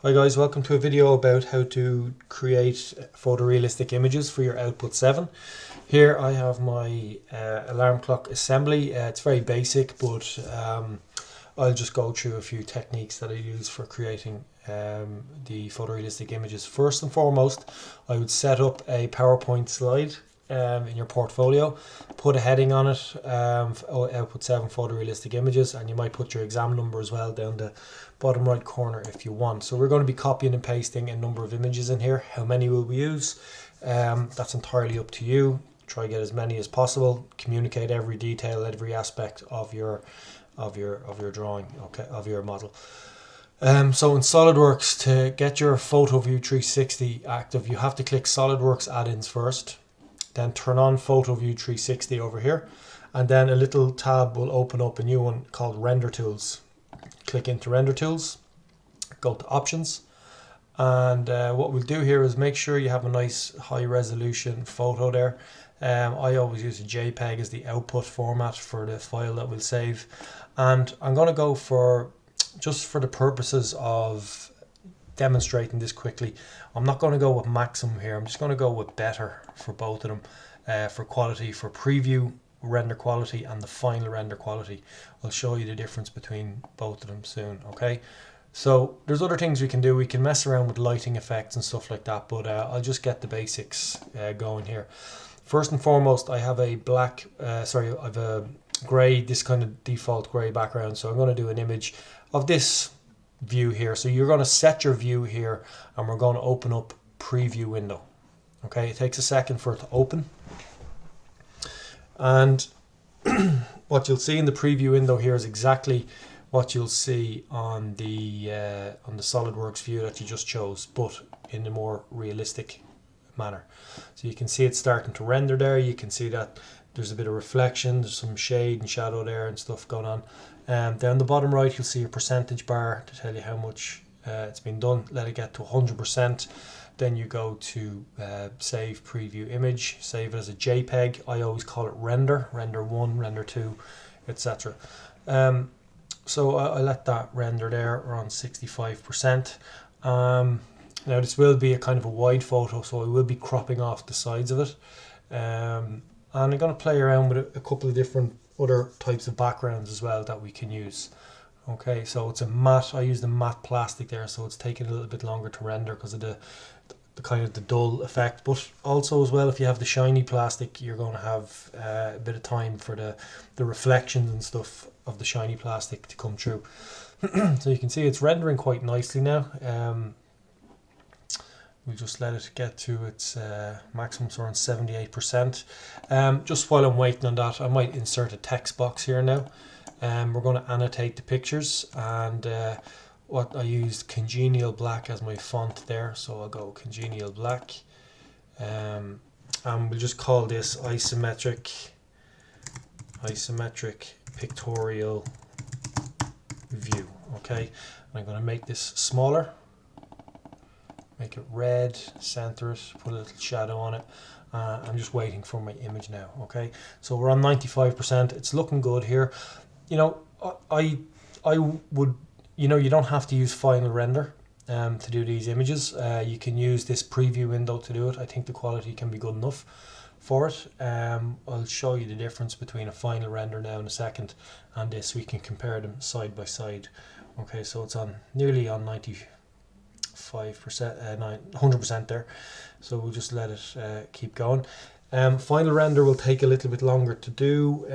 Hi guys, welcome to a video about how to create photorealistic images for your output 7. Here I have my alarm clock assembly. It's very basic, but I'll just go through a few techniques that I use for creating the photorealistic images. First and foremost, I would set up a PowerPoint slide in your portfolio, put a heading on it, output 7 photorealistic images, and you might put your exam number as well down the bottom right corner if you want. So we're going to be copying and pasting a number of images in here. How many will we use? That's entirely up to you. Try to get as many as possible. Communicate every detail, every aspect of your drawing, okay, of your model. So in SolidWorks, to get your Photo View 360 active, you have to click SolidWorks add-ins first, then turn on Photo View 360 over here, and then a little tab will open up, a new one called Render Tools. Click into Render Tools, go to Options, and what we'll do here is make sure you have a nice high resolution photo there. I always use a JPEG as the output format for the file that we'll save, and I'm going to go for, just for the purposes of demonstrating this quickly, I'm not going to go with maximum here. I'm just going to go with better for both of them, for quality, for preview render quality and the final render quality. I'll show you the difference between both of them soon. Okay, so there's other things we can do. We can mess around with lighting effects and stuff like that, but I'll just get the basics going here. First and foremost, I have a black, I have a grey, this kind of default grey background, so I'm going to do an image of this view here. So you're going to set your view here, and we're going to open up preview window. Okay, it takes a second for it to open, and what you'll see in the preview window here is exactly what you'll see on the SolidWorks view that you just chose, but in a more realistic manner. So you can see it starting to render there. You can see that there's a bit of reflection, there's some shade and shadow there and stuff going on. Down the bottom right, you'll see a percentage bar to tell you how much it's been done. Let it get to 100%. Then you go to save preview image, save it as a JPEG. I always call it render 1, render 2, etc. So I let that render there around 65%. Now this will be a kind of a wide photo, so I will be cropping off the sides of it. And I'm going to play around with a couple of different other types of backgrounds as well that we can use. Okay, so it's a matte. I use the matte plastic there, so it's taking a little bit longer to render because of the kind of the dull effect. But also as well, if you have the shiny plastic, you're going to have a bit of time for the reflections and stuff of the shiny plastic to come through. So you can see it's rendering quite nicely now. We'll just let it get to its maximum, so around 78%. Just while I'm waiting on that, I might insert a text box here now. We're going to annotate the pictures, and what I used Congenial Black as my font there, so I'll go Congenial Black. And we'll just call this isometric pictorial view. Okay, I'm going to make this smaller. Make it red, center it, put a little shadow on it. I'm just waiting for my image now. Okay, so we're on 95%. It's looking good here. You know, I would, you know, you don't have to use final render to do these images. You can use this preview window to do it. I think the quality can be good enough for it. I'll show you the difference between a final render now in a second and this. We can compare them side by side. Okay, so it's on nearly on 95%, 100% there, so we'll just let it keep going. Final render will take a little bit longer to do,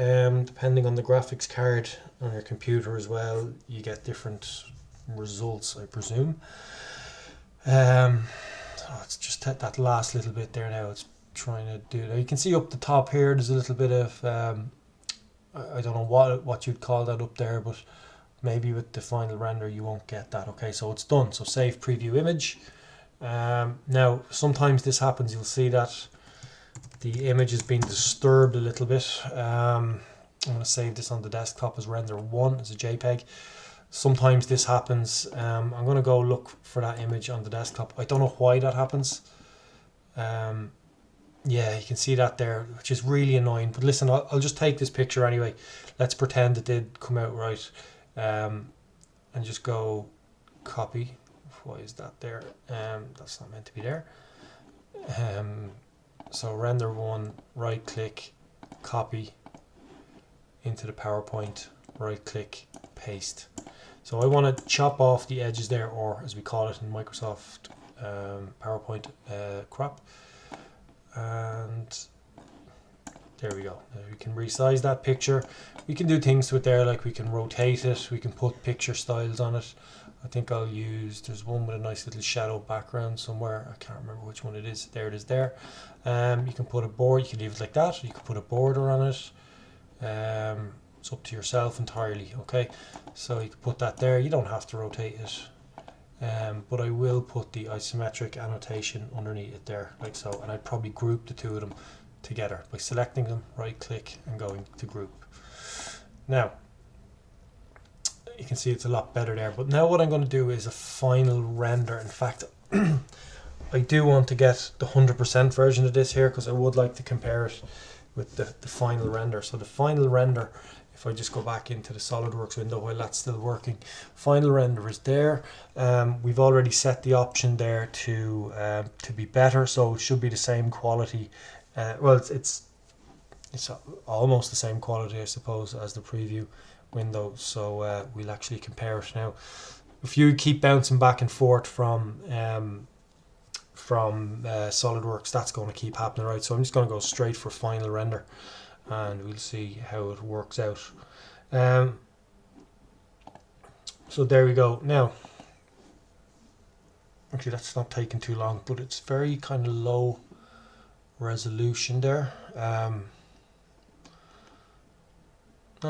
depending on the graphics card on your computer as well. You get different results, I presume. So it's just that last little bit there now. It's trying to do it. You can see up the top here there's a little bit of I don't know what you'd call that up there, but maybe with the final render you won't get that. Okay, so it's done. So save preview image. Now sometimes this happens. You'll see that the image is being disturbed a little bit. I'm going to save this on the desktop as render 1 as a JPEG. Sometimes this happens. I'm going to go look for that image on the desktop. I don't know why that happens. Yeah, you can see that there, which is really annoying. But listen, I'll just take this picture anyway. Let's pretend it did come out right. And just go copy why is that there? That's not meant to be there. So render one, right click, copy into the PowerPoint, right click, paste. So I want to chop off the edges there, or as we call it in Microsoft PowerPoint, crop. And there we go. Now we can resize that picture. We can do things with there, like we can rotate it, we can put picture styles on it. I think I'll use, there's one with a nice little shadow background somewhere. I can't remember which one it is. There it is there. You can put a border, you can leave it like that, or you can put a border on it. It's up to yourself entirely, okay? So you can put that there. You don't have to rotate it. But I will put the isometric annotation underneath it there, like so. And I'd probably group the two of them together by selecting them, right click and going to group. Now you can see it's a lot better there, but now what I'm going to do is a final render. In fact, I do want to get the 100% version of this here, because I would like to compare it with the final render. So the final render, if I just go back into the SolidWorks window while that's still working, final render is there. We've already set the option there to be better, so it should be the same quality. Well, it's almost the same quality, I suppose, as the preview window. So we'll actually compare it now. If you keep bouncing back and forth from SolidWorks, that's going to keep happening, right? So I'm just going to go straight for final render, and we'll see how it works out. So there we go. Now, actually, that's not taking too long, but it's very kind of low resolution there. No,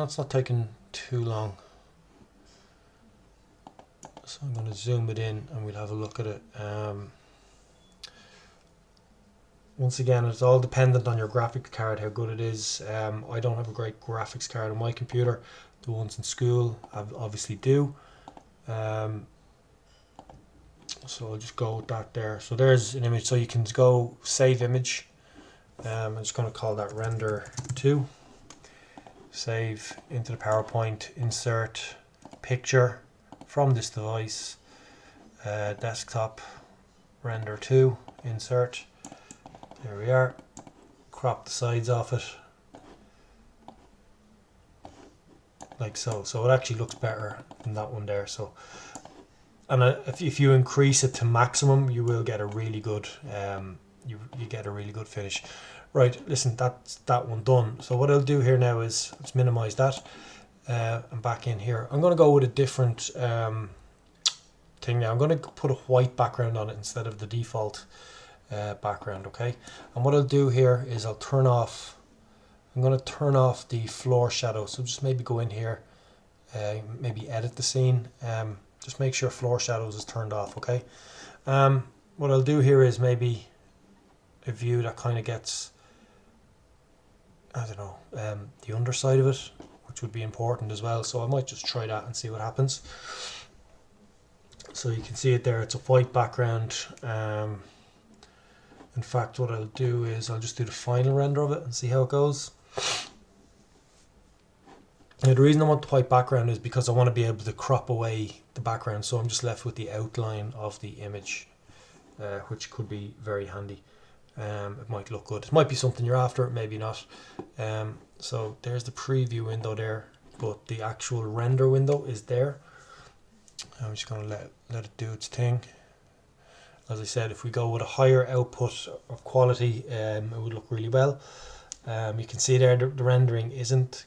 it's not taking too long. So I'm going to zoom it in and we'll have a look at it. Once again, it's all dependent on your graphics card, how good it is. I don't have a great graphics card on my computer. The ones in school obviously do. So I'll just go with that there. So there's an image. So you can go save image. I'm just going to call that render 2. Save into the PowerPoint, insert picture from this device, desktop, render 2, insert. There we are. Crop the sides off it, like so. So it actually looks better than that one there. So, and if you increase it to maximum, you will get a really good you get a really good finish. Right, listen, that's that one done. So what I'll do here now is let's minimize that. I'm back in here. I'm going to go with a different thing now. I'm going to put a white background on it instead of the default background, okay? And what I'll do here is I'm going to turn off the floor shadow. So just maybe go in here, maybe edit the scene. Just make sure floor shadows is turned off, okay? What I'll do here is maybe a view that kind of gets, I don't know, the underside of it, which would be important as well. So I might just try that and see what happens. So you can see it there, it's a white background. In fact, what I'll do is I'll just do the final render of it and see how it goes. Now, the reason I want the white background is because I want to be able to crop away the background, so I'm just left with the outline of the image, which could be very handy. It might look good. It might be something you're after, maybe not. So there's the preview window there, but the actual render window is there. I'm just going to let it do its thing. As I said, if we go with a higher output of quality, it would look really well. You can see there the rendering isn't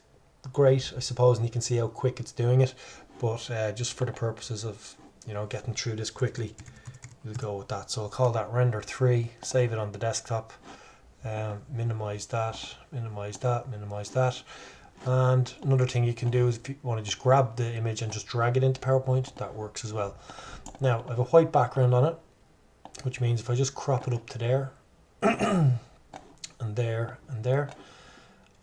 great, I suppose, and you can see how quick it's doing it. But just for the purposes of, you know, getting through this quickly, we'll go with that. So I'll call that render 3, save it on the desktop, minimize that, minimize that, minimize that. And another thing you can do is if you want to just grab the image and just drag it into PowerPoint, that works as well. Now I have a white background on it, which means if I just crop it up to there and there and there,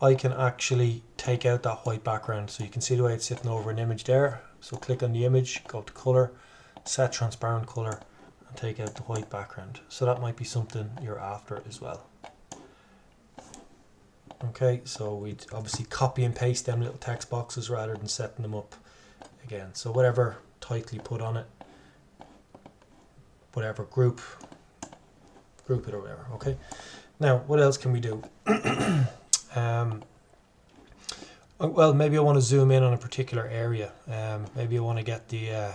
I can actually take out that white background. So you can see the way it's sitting over an image there. So click on the image, go to color, set transparent color, and take out the white background. So that might be something you're after as well. Okay, so we'd obviously copy and paste them little text boxes rather than setting them up again. So whatever title you put on it, whatever, group it or whatever. Okay, now what else can we do? Well, maybe I want to zoom in on a particular area. Maybe I want to get the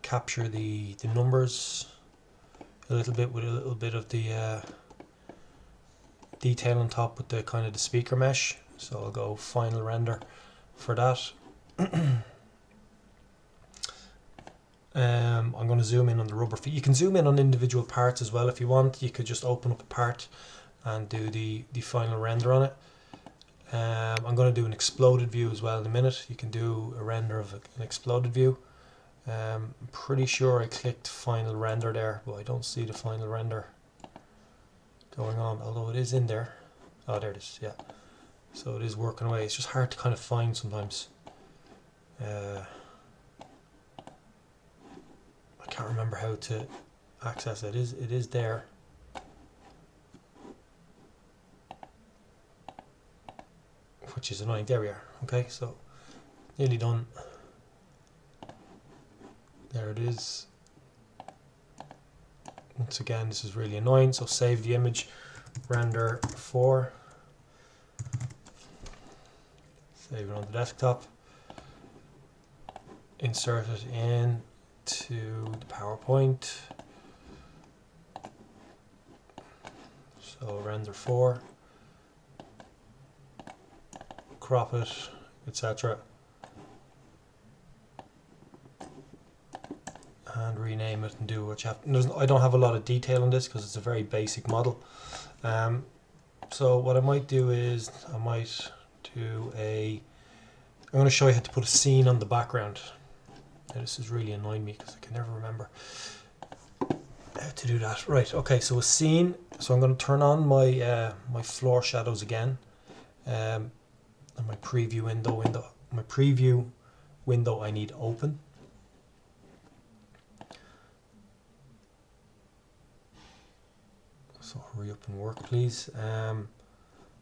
capture the numbers a little bit with a little bit of the detail on top with the kind of the speaker mesh. So I'll go final render for that. I'm going to zoom in on the rubber feet. You can zoom in on individual parts as well if you want. You could just open up a part and do the final render on it. I'm going to do an exploded view as well in a minute. You can do a render of an exploded view. I'm pretty sure I clicked final render there, but I don't see the final render going on, although it is in there. Oh, there it is, yeah. So it is working away. It's just hard to kind of find sometimes. I can't remember how to access it. It is there. Which is annoying. There we are. Okay, so nearly done. There it is. Once again, this is really annoying, so save the image, render 4, save it on the desktop, insert it into the PowerPoint, so render 4, crop it, etc. and rename it and do what you have. I don't have a lot of detail on this because it's a very basic model. So what I might do is I'm going to show you how to put a scene on the background. Now, this is really annoying me because I can never remember how to do that. Right, okay, so a scene. So I'm going to turn on my my floor shadows again, and my preview window I need open. So hurry up and work, please.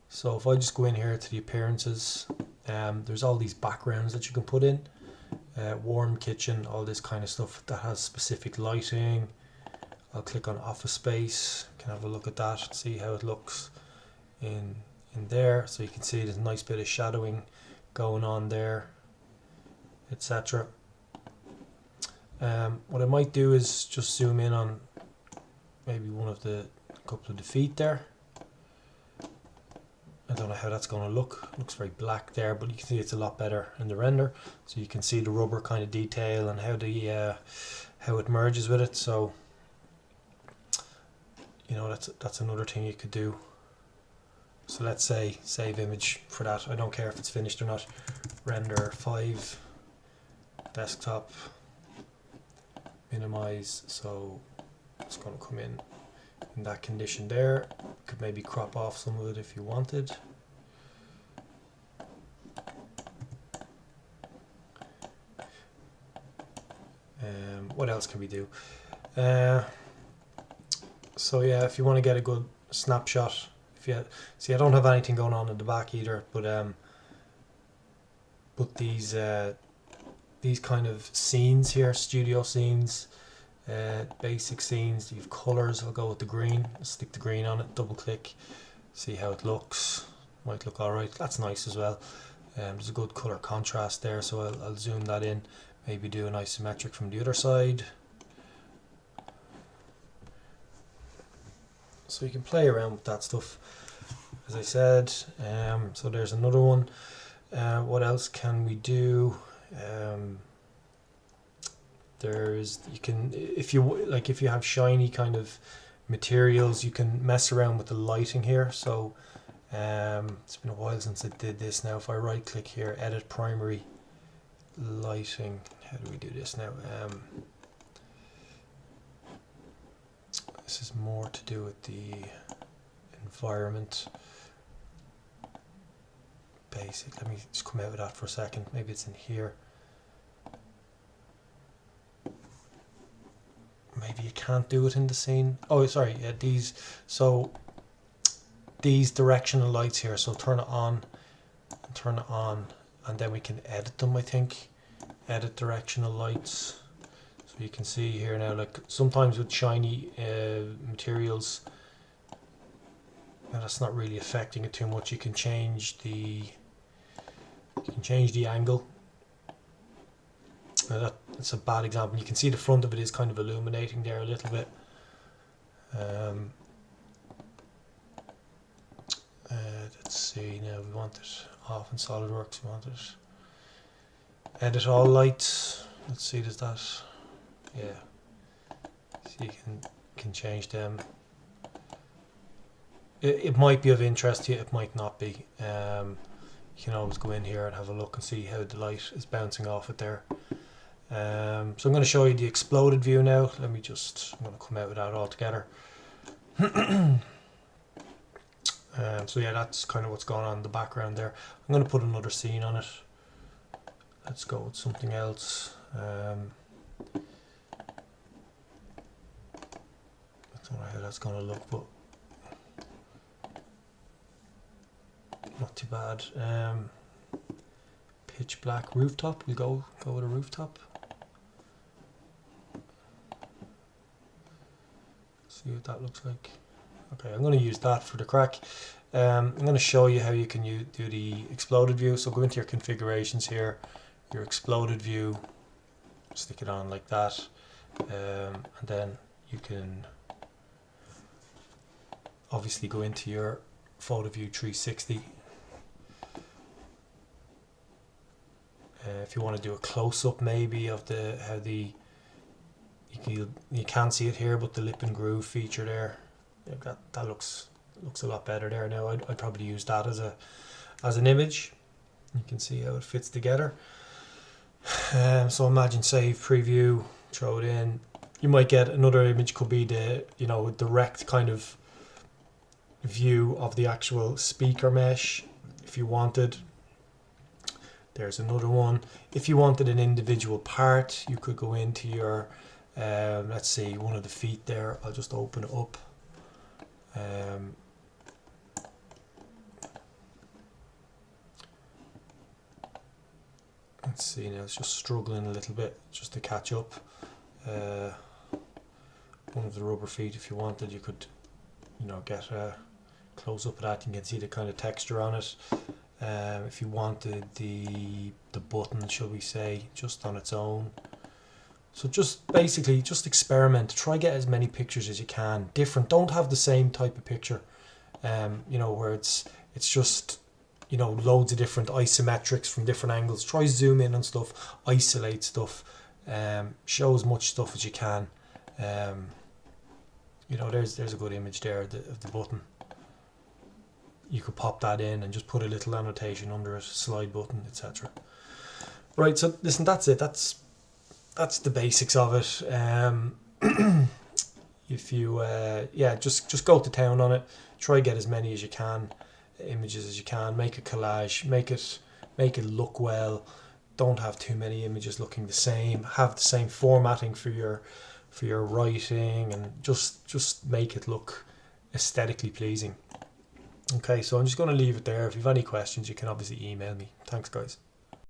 So if I just go in here to the appearances, there's all these backgrounds that you can put in. Warm kitchen, all this kind of stuff that has specific lighting. I'll click on office space, can have a look at that, see how it looks in there. So you can see there's a nice bit of shadowing going on there, etc. What I might do is just zoom in on maybe couple of the feet there. I don't know how that's going to look. It looks very black there, but you can see it's a lot better in the render. So you can see the rubber kind of detail and how it merges with it. So you know, that's another thing you could do. So let's say save image for that. I don't care if it's finished or not. Render 5, desktop, minimize. So it's going to come in that condition there. Could maybe crop off some of it if you wanted. What else can we do? So yeah, if you want to get a good snapshot, see, I don't have anything going on in the back either, but these kind of scenes here, studio scenes, basic scenes, you have colors. I'll go with the green, stick the green on it, double click, see how it looks. Might look alright. That's nice as well. There's a good color contrast there, so I'll zoom that in, maybe do an isometric from the other side. So you can play around with that stuff, as I said. So there's another one. What else can we do? If you have shiny kind of materials, you can mess around with the lighting here. So it's been a while since I did this. Now if I right click here, edit primary lighting, how do we do this now? This is more to do with the environment. Basic, let me just come out of that for a second. Maybe it's in here. Maybe you can't do it in the scene. Oh, sorry, yeah, these directional lights here, so turn it on, and then we can edit them, I think. Edit directional lights. So you can see here now, like sometimes with shiny materials, that's not really affecting it too much. You can change the angle. Now that's a bad example. You can see the front of it is kind of illuminating there a little bit. Let's see now, we want it off in SolidWorks, we want it edit all lights. Let's see, does that, yeah, so you can change them. It might be of interest to you, it might not be. You can always go in here and have a look and see how the light is bouncing off it there. So I'm going to show you the exploded view now. I'm going to come out with that altogether. So yeah, that's kind of what's going on in the background there. I'm going to put another scene on it. Let's go with something else. I don't know how that's going to look, but not too bad. Pitch black rooftop. We'll go with a rooftop. See what that looks like. Okay, I'm going to use that for the crack. I'm going to show you how you can do the exploded view. So go into your configurations here, your exploded view, stick it on like that, and then you can obviously go into your photo view 360. If you want to do a close-up maybe of you can't see it here, but the lip and groove feature there, that looks a lot better there now. I'd probably use that as an image. You can see how it fits together. So imagine save, preview, throw it in. You might get another image, could be the direct kind of view of the actual speaker mesh if you wanted. There's another one. If you wanted an individual part, you could go into your let's see, one of the feet there. I'll just open it up. Let's see now, it's just struggling a little bit just to catch up. One of the rubber feet, if you wanted, you could get a close up of that. You can see the kind of texture on it. If you wanted the button, shall we say, just on its own. So just basically just experiment, try get as many pictures as you can, different, don't have the same type of picture, where it's just loads of different isometrics from different angles. Try zoom in on stuff, isolate stuff, show as much stuff as you can. There's a good image there of the button. You could pop that in and just put a little annotation under it, slide button, etc. Right, so listen, that's it. That's the basics of it. If you just go to town on it. Try get as many as you can, images as you can. Make a collage. Make it look well. Don't have too many images looking the same. Have the same formatting for your writing, and just make it look aesthetically pleasing. Okay, so I'm just going to leave it there. If you have any questions, you can obviously email me. Thanks, guys.